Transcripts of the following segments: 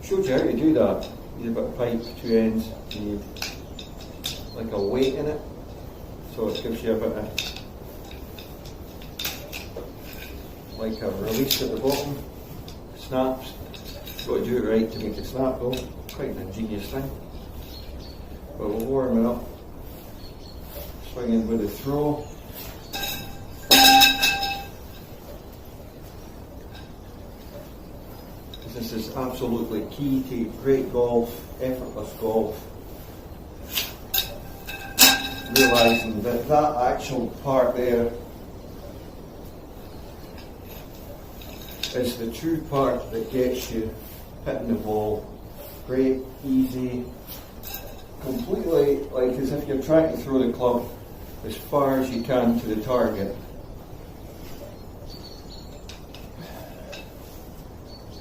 showed you how to do that. You need a bit of pipe, two ends, you need like a weight in it, so it gives you a bit of like a release at the bottom, snaps. You've got to do it right to make it snap though, quite an ingenious thing. But we'll warm it up, swinging with the throw. This is absolutely key to great golf, effortless golf. Realising that that actual part there is the true part that gets you hitting the ball. Great, easy, completely like as if you're trying to throw the club as far as you can to the target.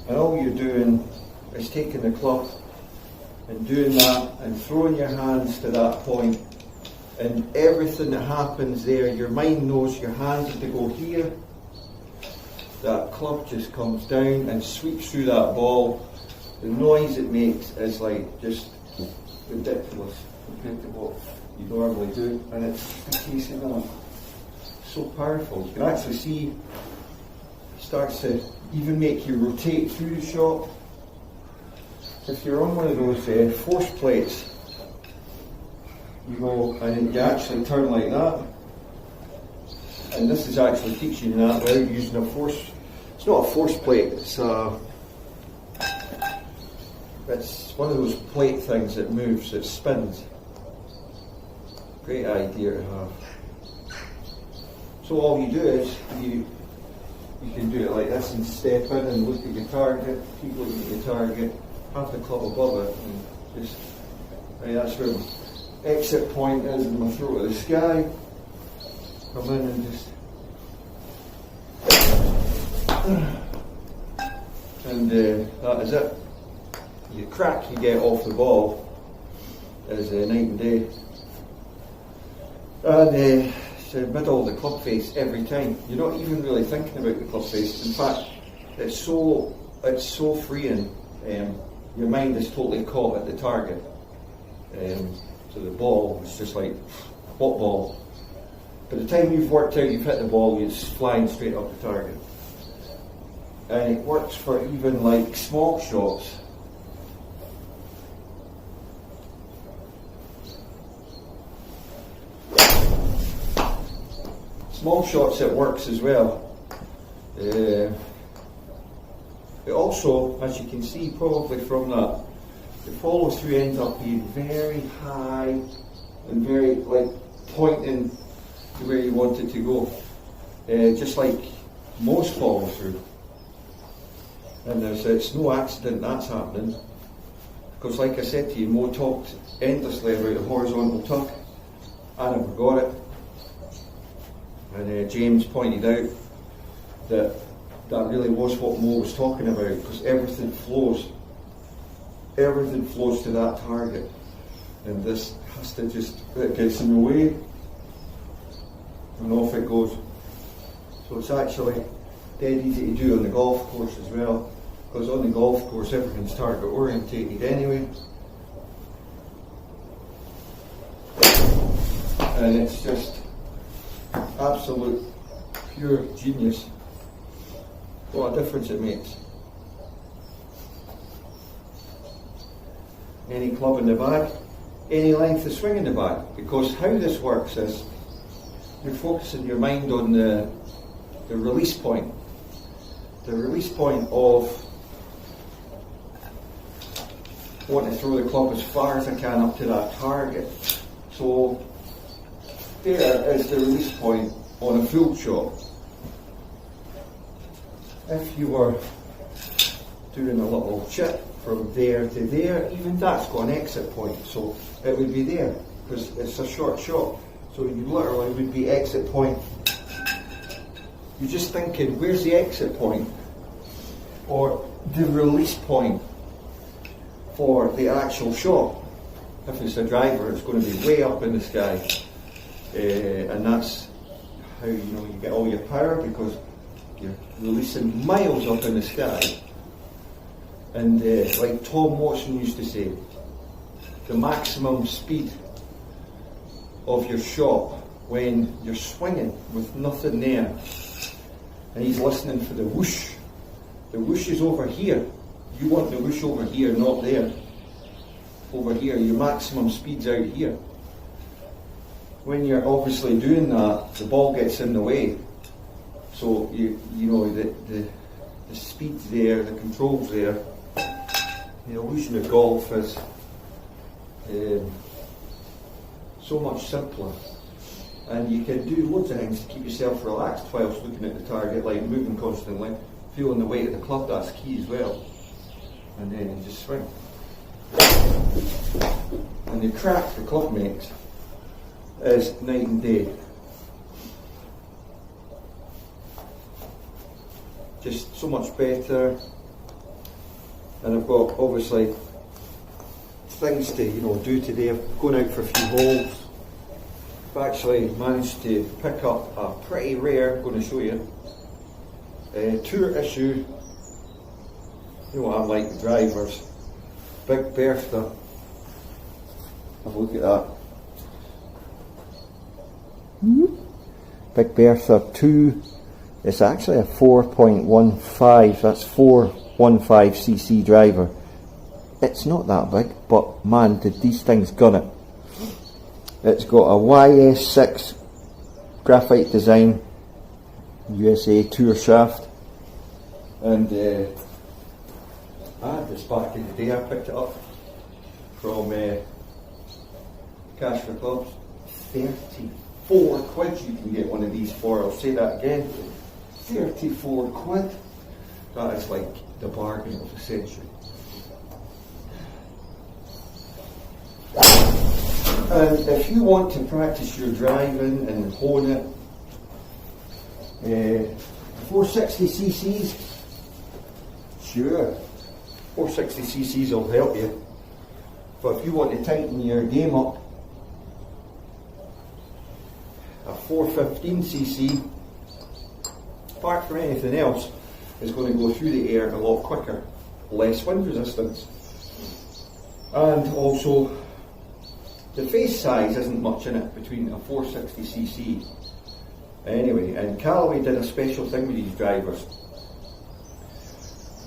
And all you're doing is taking the club and doing that and throwing your hands to that point, and everything that happens there, your mind knows your hands have to go here. That club just comes down and sweeps through that ball. The noise it makes is like just ridiculous compared to what you normally do, and it's a case of that. So powerful. You can actually see it starts to even make you rotate through the shot. If you're on one of those force plates, you go and you actually turn like that, and this is actually teaching you that without using a force. It's not a force plate, it's one of those plate things that moves, that spins. Great idea to have. So all you do is you can do it like this and step in and look at your target, keep looking at your target, have the club above it, and just, that's where my exit point is in my throat of the sky. Come in and just, and that is it. The crack you get off the ball is night and day. And it's the middle of the club face every time. You're not even really thinking about the club face. In fact, it's so freeing. Your mind is totally caught at the target. So the ball is just like, what ball? By the time you've worked out you've hit the ball, it's flying straight up the target. And it works for even like small shots. Small shots it works as well. It also, as you can see probably from that, the follow through ends up being very high and very like pointing to where you want it to go. Just like most follow through. And it's no accident that's happening. Because like I said to you, Mo talked endlessly about the horizontal tuck. I never got it. And James pointed out that that really was what Mo was talking about, because everything flows to that target, and this has to just, it gets in the way and off it goes. So it's actually dead easy to do on the golf course as well, because on the golf course everything's target orientated anyway, and it's just absolute pure genius. What a difference it makes. Any club in the bag, any length of swing in the bag, because how this works is you're focusing your mind on the release point. The release point of wanting to throw the club as far as I can up to that target. So there is the release point on a full shot. If you were doing a little chip from there to there, even that's got an exit point, so it would be there, because it's a short shot. So you literally would be exit point. You're just thinking, where's the exit point? Or the release point for the actual shot. If it's a driver, it's going to be way up in the sky. And that's how you get all your power, because you're releasing miles up in the sky. And like Tom Watson used to say, the maximum speed of your shot when you're swinging with nothing there, and he's listening for the whoosh. The whoosh is over here. You want the whoosh over here, not there. Over here, your maximum speed's out here. When you're obviously doing that, the ball gets in the way. So you know the speed's there, the control's there. The illusion of golf is so much simpler, and you can do loads of things to keep yourself relaxed whilst looking at the target, like moving constantly, feeling the weight of the club. That's key as well. And then you just swing, and the crack the club makes is night and day. Just so much better. And I've got obviously things to do today. I'm going out for a few holes. I've actually managed to pick up a pretty rare, I'm going to show you, tour issue. You know what I'm like with drivers. Big Bertha. Have a look at that. Big Bertha 2. It's actually a 4.15. That's 415cc driver. It's not that big, but man, did these things gun it. It's got a YS6 graphite design, USA tour shaft, and I had this back in the day. I picked it up from Cash for Clubs. 34 quid you can get one of these for. I'll say that again. 34 quid. That is like the bargain of the century. And if you want to practice your driving and hone it, 460cc's, sure, 460cc's will help you. But if you want to tighten your game up, a 415cc, apart from anything else, is going to go through the air a lot quicker, less wind resistance, and also the face size isn't much in it between a 460cc. Anyway, and Callaway did a special thing with these drivers.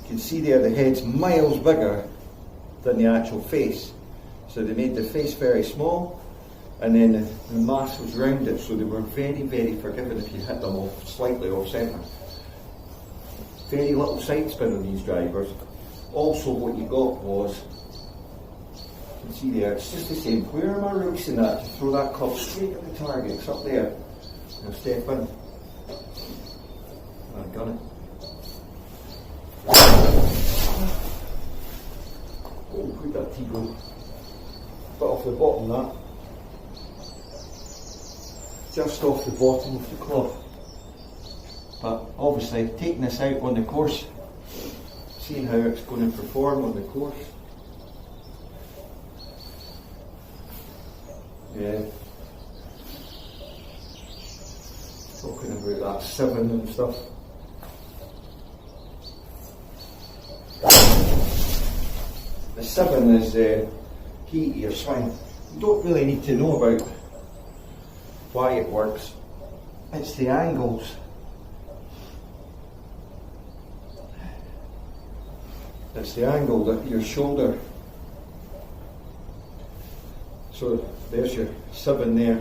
You can see there the head's miles bigger than the actual face. So they made the face very small, and then the mass was round it, so they were very, very forgiving if you hit them slightly off centre. Very little side spin on these drivers. Also what you got was, you can see there, it's just the same. Where am I releasing that to throw that club straight at the target? It's up there. Now step in. I've got it. Oh, put that T-go. Bit off the bottom that. Just off the bottom of the club. But obviously taking this out on the course, seeing how it's going to perform on the course. Yeah. Talking about that 7 and stuff. The 7 is key to your swing. You don't really need to know about why it works. It's the angles. It's the angle that your shoulder. So there's your 7 there.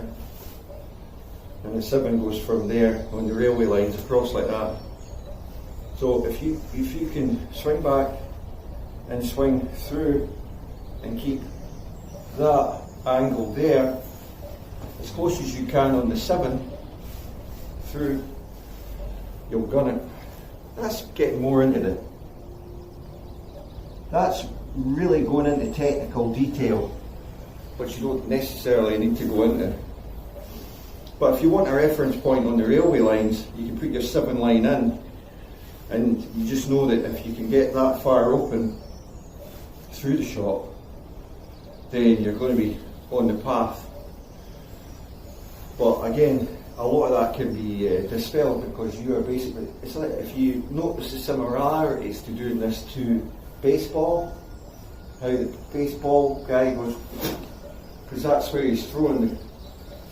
And the 7 goes from there on the railway lines across like that. So if you can swing back and swing through and keep that angle there as close as you can on the 7 through, you'll gun it. That's getting more into that's really going into technical detail, which you don't necessarily need to go into. But if you want a reference point on the railway lines, you can put your 7 line in, and you just know that if you can get that far open through the shot, then you're going to be on the path. But again, a lot of that can be dispelled because you are basically, it's like if you notice the similarities to doing this to baseball, how the baseball guy goes, because that's where he's throwing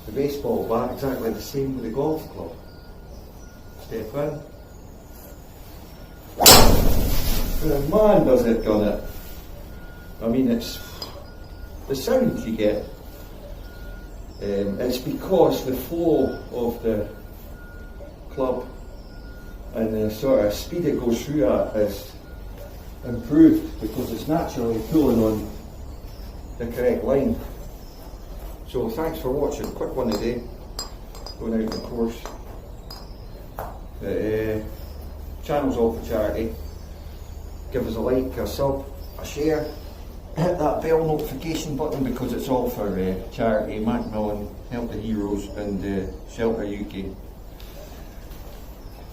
the baseball back, exactly the same with the golf club. Step in. The man does it, done it. I mean, it's the sound you get. It's because the flow of the club and the sort of speed it goes through at is improved because it's naturally pulling on the correct line. So thanks for watching. Quick one today, going out the course. The channel's all for charity. Give us a like, a sub, a share. Hit that bell notification button because it's all for charity. Macmillan, Help the Heroes and Shelter UK.